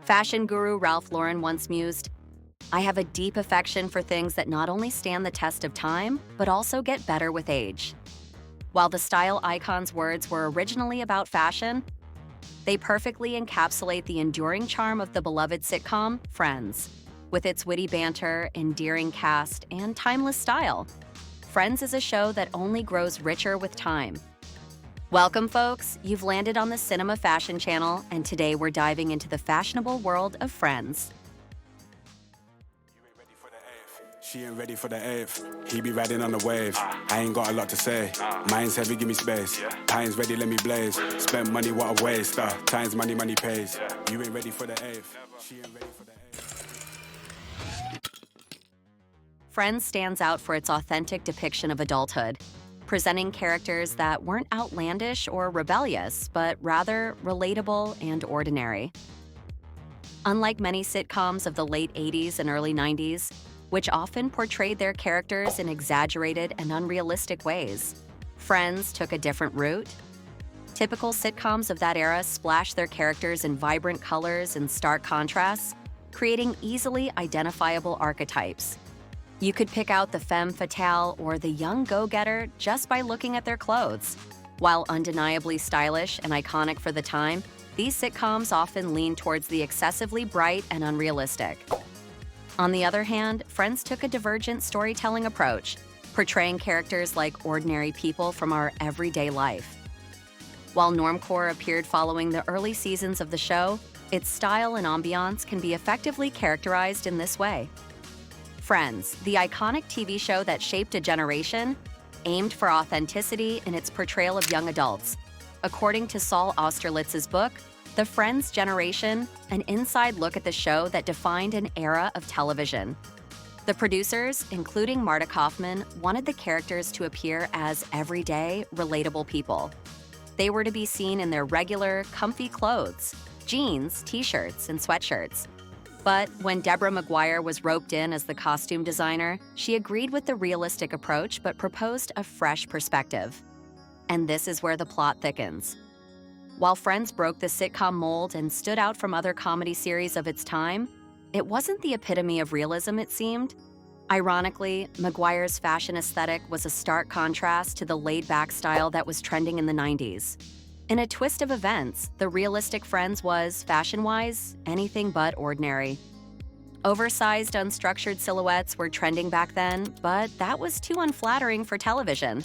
Fashion guru Ralph Lauren once mused, "I have a deep affection for things that not only stand the test of time, but also get better with age." While the style icon's words were originally about fashion, they perfectly encapsulate the enduring charm of the beloved sitcom, Friends. With its witty banter, endearing cast, and timeless style, Friends is a show that only grows richer with time. Welcome, folks. You've landed on the Cinema.Fashion channel, and today we're diving into the fashionable world of Friends. She ain't ready for the eighth. He be riding on the wave. I ain't got a lot to say. Mine's heavy, give me space. Time's ready, let me blaze. Spend money, what a waste. Time's money, money pays. You ain't ready for the eighth. She ain't ready for the eighth. Friends stands out for its authentic depiction of adulthood, presenting characters that weren't outlandish or rebellious, but rather relatable and ordinary. Unlike many sitcoms of the late 80s and early 90s, which often portrayed their characters in exaggerated and unrealistic ways, Friends took a different route. Typical sitcoms of that era splashed their characters in vibrant colors and stark contrasts, creating easily identifiable archetypes. You could pick out the femme fatale or the young go-getter just by looking at their clothes. While undeniably stylish and iconic for the time, these sitcoms often lean towards the excessively bright and unrealistic. On the other hand, Friends took a divergent storytelling approach, portraying characters like ordinary people from our everyday life. While normcore appeared following the early seasons of the show, its style and ambiance can be effectively characterized in this way. Friends, the iconic TV show that shaped a generation, aimed for authenticity in its portrayal of young adults. According to Saul Austerlitz's book, The Friends Generation, an inside look at the show that defined an era of television. The producers, including Marta Kaufman, wanted the characters to appear as everyday, relatable people. They were to be seen in their regular, comfy clothes, jeans, t-shirts, and sweatshirts. But when Deborah Maguire was roped in as the costume designer, she agreed with the realistic approach but proposed a fresh perspective. And this is where the plot thickens. While Friends broke the sitcom mold and stood out from other comedy series of its time, it wasn't the epitome of realism, it seemed. Ironically, Maguire's fashion aesthetic was a stark contrast to the laid-back style that was trending in the 90s. In a twist of events, the realistic Friends was, fashion-wise, anything but ordinary. Oversized, unstructured silhouettes were trending back then, but that was too unflattering for television.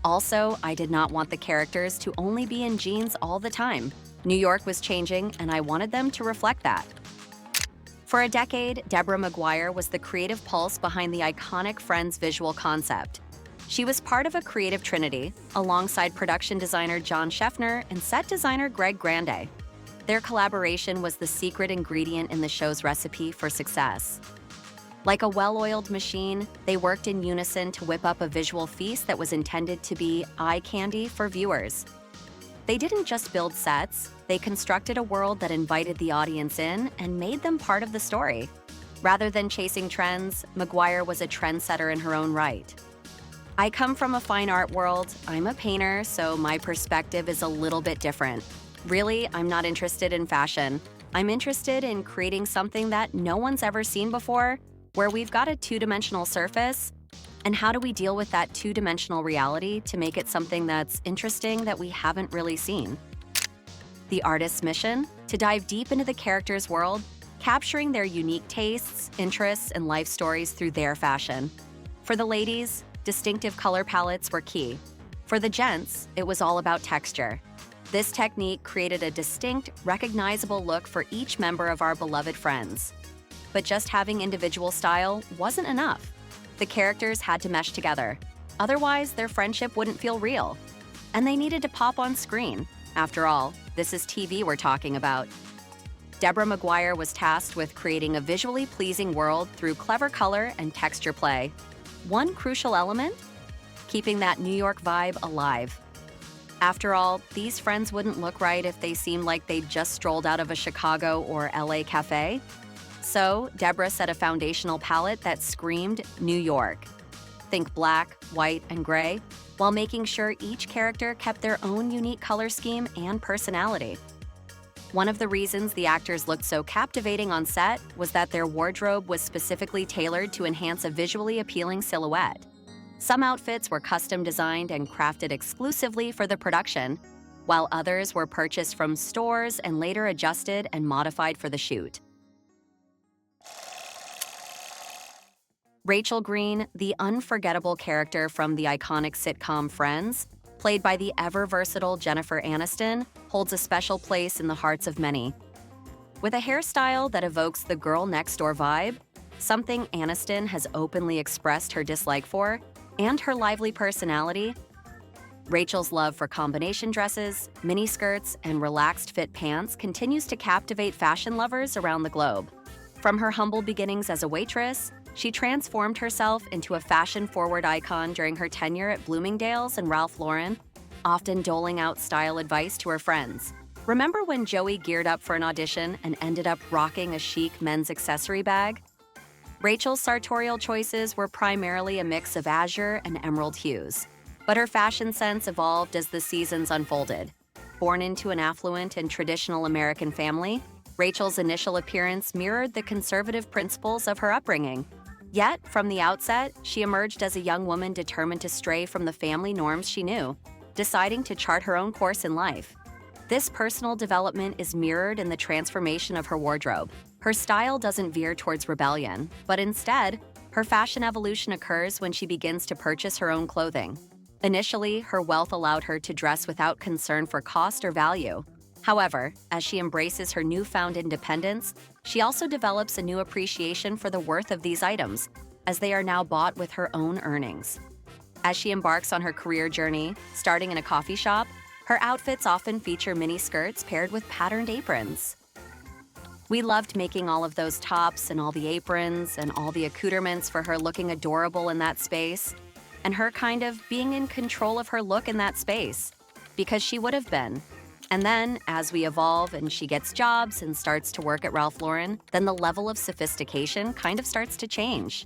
Also, I did not want the characters to only be in jeans all the time. New York was changing, and I wanted them to reflect that. For a decade, Deborah Maguire was the creative pulse behind the iconic Friends visual concept. She was part of a creative trinity, alongside production designer John Scheffner and set designer Greg Grande. Their collaboration was the secret ingredient in the show's recipe for success. Like a well-oiled machine, they worked in unison to whip up a visual feast that was intended to be eye candy for viewers. They didn't just build sets, they constructed a world that invited the audience in and made them part of the story. Rather than chasing trends, Maguire was a trendsetter in her own right. I come from a fine art world. I'm a painter, so my perspective is a little bit different. Really, I'm not interested in fashion. I'm interested in creating something that no one's ever seen before, where we've got a two-dimensional surface, and how do we deal with that two-dimensional reality to make it something that's interesting that we haven't really seen? The artist's mission? To dive deep into the character's world, capturing their unique tastes, interests, and life stories through their fashion. For the ladies, distinctive color palettes were key. For the gents, it was all about texture. This technique created a distinct, recognizable look for each member of our beloved Friends. But just having individual style wasn't enough. The characters had to mesh together. Otherwise, their friendship wouldn't feel real. And they needed to pop on screen. After all, this is TV we're talking about. Deborah Maguire was tasked with creating a visually pleasing world through clever color and texture play. One crucial element? Keeping that New York vibe alive. After all, these Friends wouldn't look right if they seemed like they'd just strolled out of a Chicago or LA cafe. So, Deborah set a foundational palette that screamed New York. Think black, white, and gray, while making sure each character kept their own unique color scheme and personality. One of the reasons the actors looked so captivating on set was that their wardrobe was specifically tailored to enhance a visually appealing silhouette. Some outfits were custom designed and crafted exclusively for the production, while others were purchased from stores and later adjusted and modified for the shoot. Rachel Green, the unforgettable character from the iconic sitcom Friends, played by the ever-versatile Jennifer Aniston, holds a special place in the hearts of many. With a hairstyle that evokes the girl next door vibe, something Aniston has openly expressed her dislike for, and her lively personality, Rachel's love for combination dresses, miniskirts, and relaxed fit pants continues to captivate fashion lovers around the globe. From her humble beginnings as a waitress, she transformed herself into a fashion-forward icon during her tenure at Bloomingdale's and Ralph Lauren, often doling out style advice to her friends. Remember when Joey geared up for an audition and ended up rocking a chic men's accessory bag? Rachel's sartorial choices were primarily a mix of azure and emerald hues, but her fashion sense evolved as the seasons unfolded. Born into an affluent and traditional American family, Rachel's initial appearance mirrored the conservative principles of her upbringing. Yet, from the outset, she emerged as a young woman determined to stray from the family norms she knew, deciding to chart her own course in life. This personal development is mirrored in the transformation of her wardrobe. Her style doesn't veer towards rebellion, but instead, her fashion evolution occurs when she begins to purchase her own clothing. Initially, her wealth allowed her to dress without concern for cost or value. However, as she embraces her newfound independence, she also develops a new appreciation for the worth of these items, as they are now bought with her own earnings. As she embarks on her career journey, starting in a coffee shop, her outfits often feature mini skirts paired with patterned aprons. We loved making all of those tops and all the aprons and all the accoutrements for her looking adorable in that space, and her kind of being in control of her look in that space, because she would have been. And then, as we evolve and she gets jobs and starts to work at Ralph Lauren, then the level of sophistication kind of starts to change.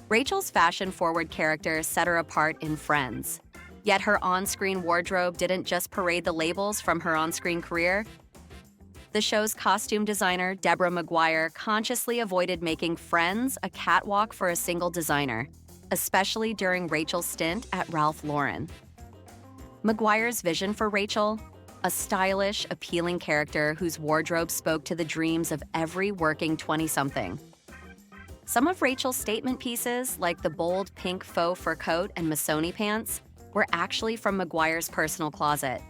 Rachel's fashion-forward character set her apart in Friends. Yet her on-screen wardrobe didn't just parade the labels from her on-screen career. The show's costume designer, Deborah Maguire, consciously avoided making Friends a catwalk for a single designer, especially during Rachel's stint at Ralph Lauren. Maguire's vision for Rachel? A stylish, appealing character whose wardrobe spoke to the dreams of every working 20-something. Some of Rachel's statement pieces, like the bold pink faux fur coat and Missoni pants, were actually from Maguire's personal closet.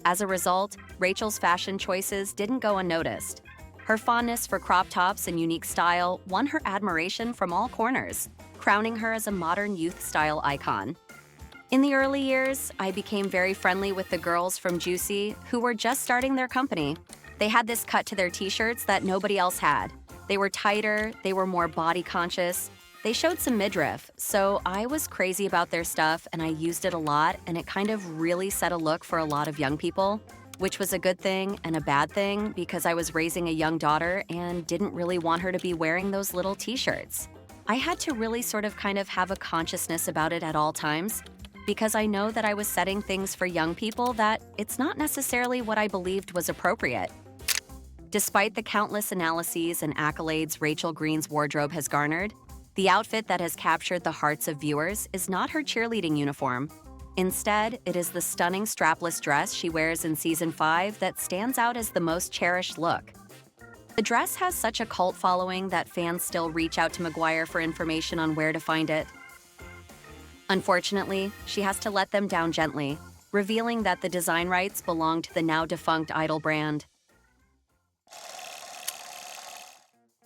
As a result, Rachel's fashion choices didn't go unnoticed. Her fondness for crop tops and unique style won her admiration from all corners, crowning her as a modern youth-style icon. In the early years, I became very friendly with the girls from Juicy who were just starting their company. They had this cut to their t-shirts that nobody else had. They were tighter, they were more body conscious, they showed some midriff, so I was crazy about their stuff and I used it a lot, and it kind of really set a look for a lot of young people, which was a good thing and a bad thing because I was raising a young daughter and didn't really want her to be wearing those little t-shirts. I had to really sort of kind of have a consciousness about it at all times, because I know that I was setting things for young people that it's not necessarily what I believed was appropriate. Despite the countless analyses and accolades Rachel Green's wardrobe has garnered, the outfit that has captured the hearts of viewers is not her cheerleading uniform. Instead, it is the stunning strapless dress she wears in Season 5 that stands out as the most cherished look. The dress has such a cult following that fans still reach out to Maguire for information on where to find it. Unfortunately, she has to let them down gently, revealing that the design rights belong to the now-defunct Idol brand.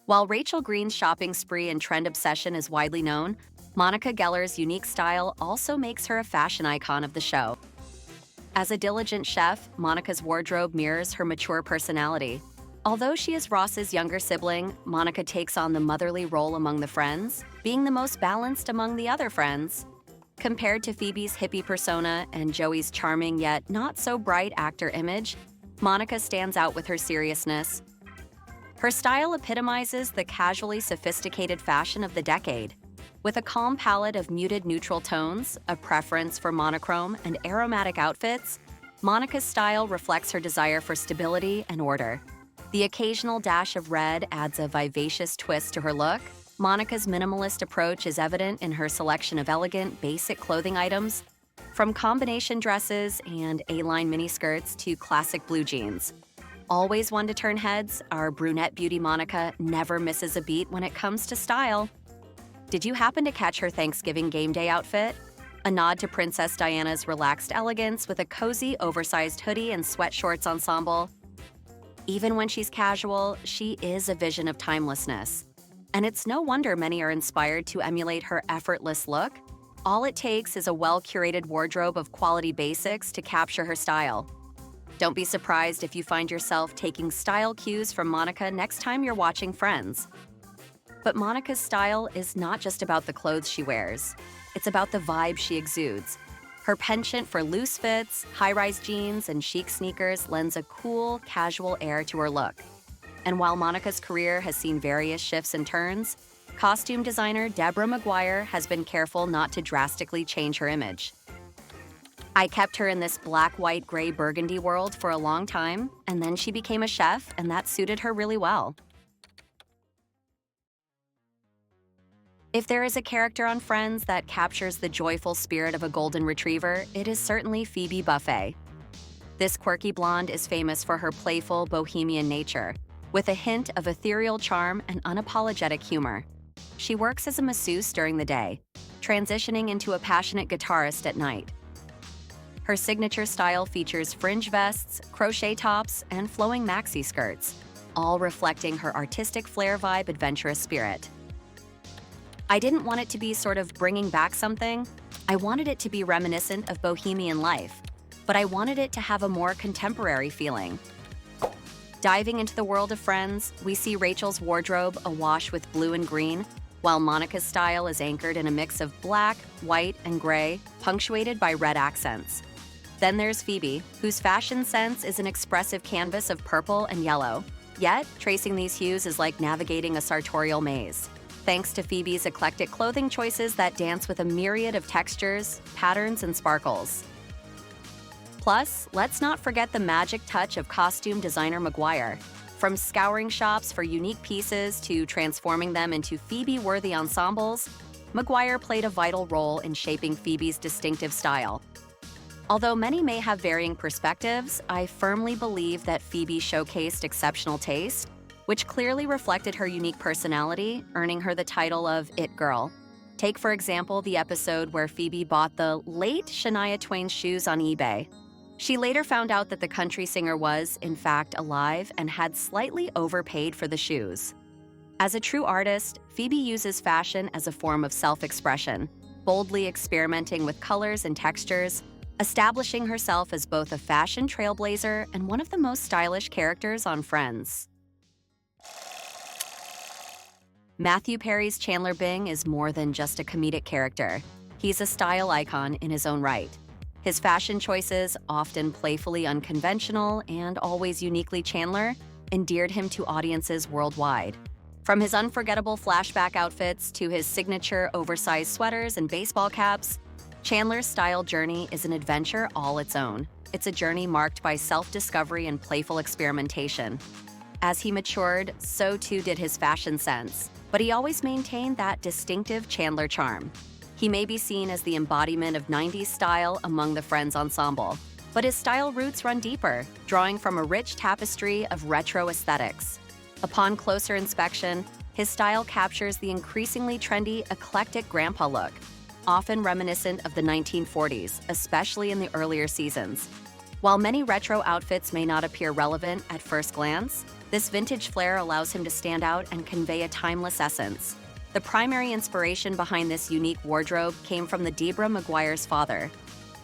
While Rachel Green's shopping spree and trend obsession is widely known, Monica Geller's unique style also makes her a fashion icon of the show. As a diligent chef, Monica's wardrobe mirrors her mature personality. Although she is Ross's younger sibling, Monica takes on the motherly role among the friends, being the most balanced among the other friends. Compared to Phoebe's hippie persona and Joey's charming yet not-so-bright actor image, Monica stands out with her seriousness. Her style epitomizes the casually sophisticated fashion of the decade. With a calm palette of muted neutral tones, a preference for monochrome and aromatic outfits, Monica's style reflects her desire for stability and order. The occasional dash of red adds a vivacious twist to her look. Monica's minimalist approach is evident in her selection of elegant, basic clothing items, from combination dresses and A-line miniskirts to classic blue jeans. Always one to turn heads, our brunette beauty Monica never misses a beat when it comes to style. Did you happen to catch her Thanksgiving game day outfit? A nod to Princess Diana's relaxed elegance with a cozy, oversized hoodie and sweatshorts ensemble. Even when she's casual, she is a vision of timelessness. And it's no wonder many are inspired to emulate her effortless look. All it takes is a well-curated wardrobe of quality basics to capture her style. Don't be surprised if you find yourself taking style cues from Monica next time you're watching Friends. But Monica's style is not just about the clothes she wears. It's about the vibe she exudes. Her penchant for loose fits, high-rise jeans, and chic sneakers lends a cool, casual air to her look. And while Monica's career has seen various shifts and turns, costume designer Deborah Maguire has been careful not to drastically change her image. I kept her in this black, white, gray, burgundy world for a long time, and then she became a chef, and that suited her really well. If there is a character on Friends that captures the joyful spirit of a golden retriever, it is certainly Phoebe Buffay. This quirky blonde is famous for her playful, bohemian nature, with a hint of ethereal charm and unapologetic humor. She works as a masseuse during the day, transitioning into a passionate guitarist at night. Her signature style features fringe vests, crochet tops, and flowing maxi skirts, all reflecting her artistic flair vibe, adventurous spirit. I didn't want it to be sort of bringing back something. I wanted it to be reminiscent of bohemian life, but I wanted it to have a more contemporary feeling. Diving into the world of Friends, we see Rachel's wardrobe awash with blue and green, while Monica's style is anchored in a mix of black, white, and gray, punctuated by red accents. Then there's Phoebe, whose fashion sense is an expressive canvas of purple and yellow. Yet, tracing these hues is like navigating a sartorial maze. Thanks to Phoebe's eclectic clothing choices that dance with a myriad of textures, patterns, and sparkles. Plus, let's not forget the magic touch of costume designer Maguire. From scouring shops for unique pieces to transforming them into Phoebe-worthy ensembles, Maguire played a vital role in shaping Phoebe's distinctive style. Although many may have varying perspectives, I firmly believe that Phoebe showcased exceptional taste, which clearly reflected her unique personality, earning her the title of It Girl. Take, for example, the episode where Phoebe bought the late Shania Twain's shoes on eBay. She later found out that the country singer was, in fact, alive and had slightly overpaid for the shoes. As a true artist, Phoebe uses fashion as a form of self-expression, boldly experimenting with colors and textures, establishing herself as both a fashion trailblazer and one of the most stylish characters on Friends. Matthew Perry's Chandler Bing is more than just a comedic character. He's a style icon in his own right. His fashion choices, often playfully unconventional and always uniquely Chandler, endeared him to audiences worldwide. From his unforgettable flashback outfits to his signature oversized sweaters and baseball caps, Chandler's style journey is an adventure all its own. It's a journey marked by self-discovery and playful experimentation. As he matured, so too did his fashion sense, but he always maintained that distinctive Chandler charm. He may be seen as the embodiment of 90s style among the Friends ensemble, but his style roots run deeper, drawing from a rich tapestry of retro aesthetics. Upon closer inspection, his style captures the increasingly trendy, eclectic grandpa look, often reminiscent of the 1940s, especially in the earlier seasons. While many retro outfits may not appear relevant at first glance, this vintage flair allows him to stand out and convey a timeless essence. The primary inspiration behind this unique wardrobe came from the Deborah Maguire's father.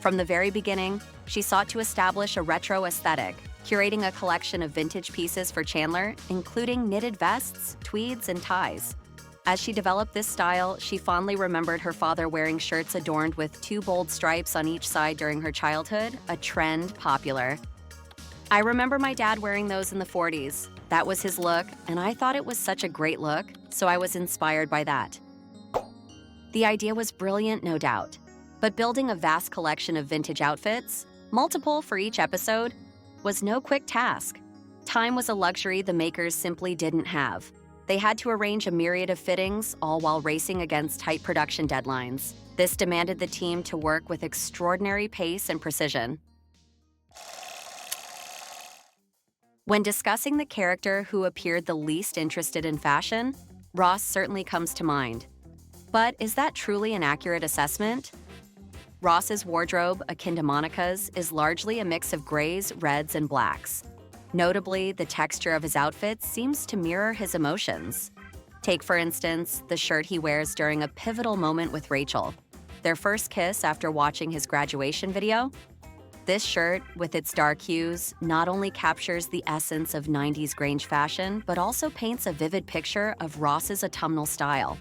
From the very beginning, she sought to establish a retro aesthetic, curating a collection of vintage pieces for Chandler, including knitted vests, tweeds, and ties. As she developed this style, she fondly remembered her father wearing shirts adorned with two bold stripes on each side during her childhood, a trend popular. I remember my dad wearing those in the 40s. That was his look, and I thought it was such a great look, so I was inspired by that. The idea was brilliant, no doubt, but building a vast collection of vintage outfits, multiple for each episode, was no quick task. Time was a luxury the makers simply didn't have. They had to arrange a myriad of fittings, all while racing against tight production deadlines. This demanded the team to work with extraordinary pace and precision. When discussing the character who appeared the least interested in fashion, Ross certainly comes to mind. But is that truly an accurate assessment? Ross's wardrobe, akin to Monica's, is largely a mix of grays, reds, and blacks. Notably, the texture of his outfits seems to mirror his emotions. Take, for instance, the shirt he wears during a pivotal moment with Rachel, their first kiss after watching his graduation video. This shirt, with its dark hues, not only captures the essence of 90s grunge fashion, but also paints a vivid picture of Ross's autumnal style.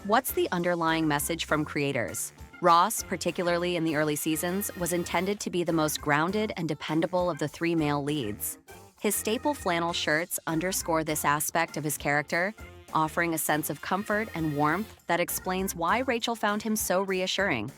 What's the underlying message from creators? Ross, particularly in the early seasons, was intended to be the most grounded and dependable of the three male leads. His staple flannel shirts underscore this aspect of his character, offering a sense of comfort and warmth that explains why Rachel found him so reassuring.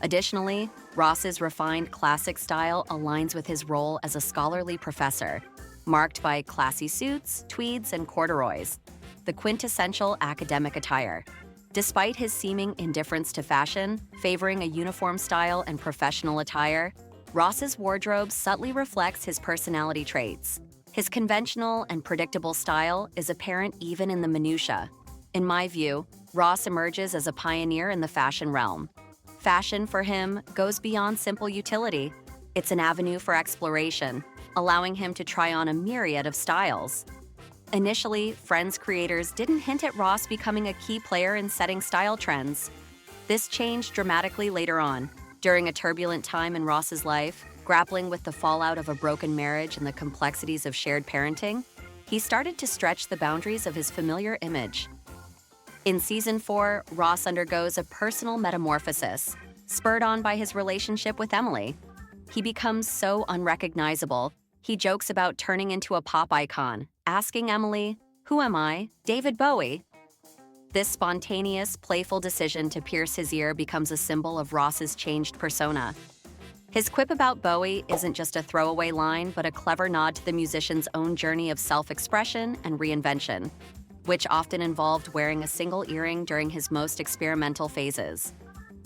Additionally, Ross's refined classic style aligns with his role as a scholarly professor, marked by classy suits, tweeds, and corduroys, the quintessential academic attire. Despite his seeming indifference to fashion, favoring a uniform style and professional attire, Ross's wardrobe subtly reflects his personality traits. His conventional and predictable style is apparent even in the minutiae. In my view, Ross emerges as a pioneer in the fashion realm. Fashion, for him, goes beyond simple utility. It's an avenue for exploration, allowing him to try on a myriad of styles. Initially, Friends creators didn't hint at Ross becoming a key player in setting style trends. This changed dramatically later on. During a turbulent time in Ross's life, grappling with the fallout of a broken marriage and the complexities of shared parenting, he started to stretch the boundaries of his familiar image. In Season 4, Ross undergoes a personal metamorphosis, spurred on by his relationship with Emily. He becomes so unrecognizable, he jokes about turning into a pop icon, asking Emily, "Who am I? David Bowie?" This spontaneous, playful decision to pierce his ear becomes a symbol of Ross's changed persona. His quip about Bowie isn't just a throwaway line, but a clever nod to the musician's own journey of self-expression and reinvention, which often involved wearing a single earring during his most experimental phases.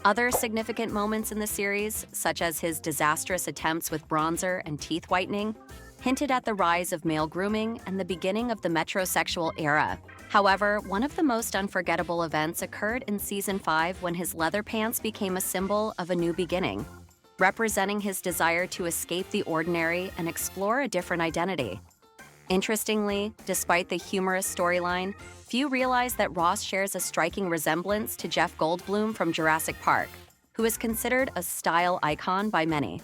Other significant moments in the series, such as his disastrous attempts with bronzer and teeth whitening, hinted at the rise of male grooming and the beginning of the metrosexual era. However, one of the most unforgettable events occurred in Season 5 when his leather pants became a symbol of a new beginning, representing his desire to escape the ordinary and explore a different identity. Interestingly, despite the humorous storyline, few realize that Ross shares a striking resemblance to Jeff Goldblum from Jurassic Park, who is considered a style icon by many.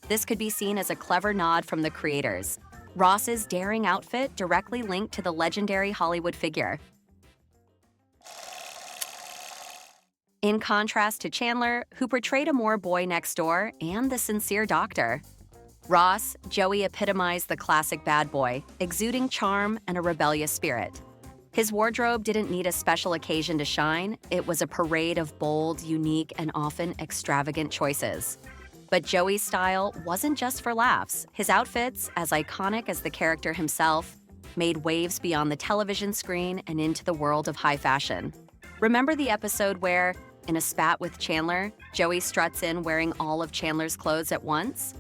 This could be seen as a clever nod from the creators. Ross's daring outfit directly linked to the legendary Hollywood figure. In contrast to Chandler, who portrayed a more boy next door and the sincere doctor. Ross, Joey epitomized the classic bad boy, exuding charm and a rebellious spirit. His wardrobe didn't need a special occasion to shine, it was a parade of bold, unique, and often extravagant choices. But Joey's style wasn't just for laughs. His outfits, as iconic as the character himself, made waves beyond the television screen and into the world of high fashion. Remember the episode where, in a spat with Chandler, Joey struts in wearing all of Chandler's clothes at once?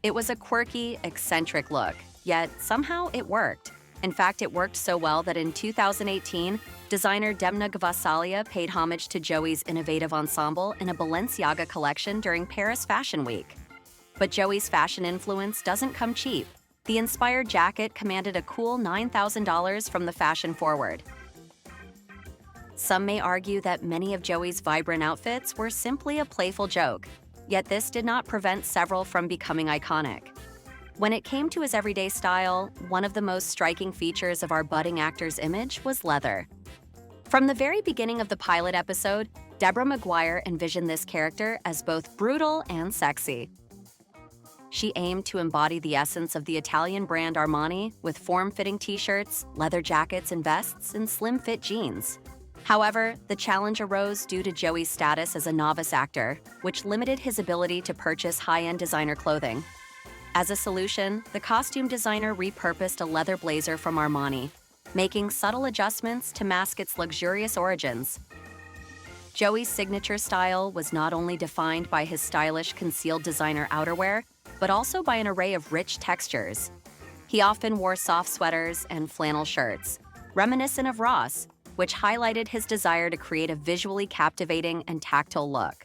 It was a quirky, eccentric look, yet somehow it worked. In fact, it worked so well that in 2018, designer Demna Gvasalia paid homage to Joey's innovative ensemble in a Balenciaga collection during Paris Fashion Week. But Joey's fashion influence doesn't come cheap. The inspired jacket commanded a cool $9,000 from the fashion forward. Some may argue that many of Joey's vibrant outfits were simply a playful joke, yet this did not prevent several from becoming iconic. When it came to his everyday style, one of the most striking features of our budding actor's image was leather. From the very beginning of the pilot episode, Deborah Maguire envisioned this character as both brutal and sexy. She aimed to embody the essence of the Italian brand Armani with form-fitting t-shirts, leather jackets and vests, and slim-fit jeans. However, the challenge arose due to Joey's status as a novice actor, which limited his ability to purchase high-end designer clothing. As a solution, the costume designer repurposed a leather blazer from Armani, making subtle adjustments to mask its luxurious origins. Joey's signature style was not only defined by his stylish concealed designer outerwear, but also by an array of rich textures. He often wore soft sweaters and flannel shirts, reminiscent of Ross, which highlighted his desire to create a visually captivating and tactile look.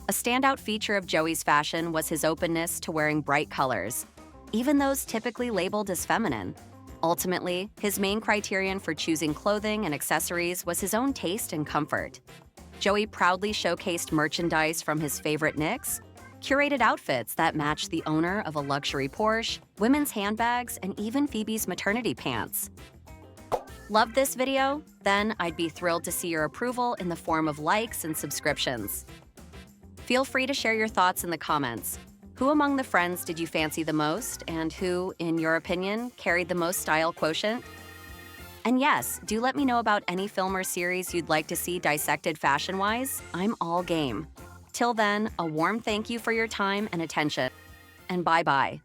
A standout feature of Joey's fashion was his openness to wearing bright colors, even those typically labeled as feminine. Ultimately, his main criterion for choosing clothing and accessories was his own taste and comfort. Joey proudly showcased merchandise from his favorite Knicks, curated outfits that matched the owner of a luxury Porsche, women's handbags, and even Phoebe's maternity pants. Love this video? Then I'd be thrilled to see your approval in the form of likes and subscriptions. Feel free to share your thoughts in the comments. Who among the friends did you fancy the most, and who, in your opinion, carried the most style quotient? And yes, do let me know about any film or series you'd like to see dissected fashion-wise. I'm all game. Till then, a warm thank you for your time and attention, and bye-bye.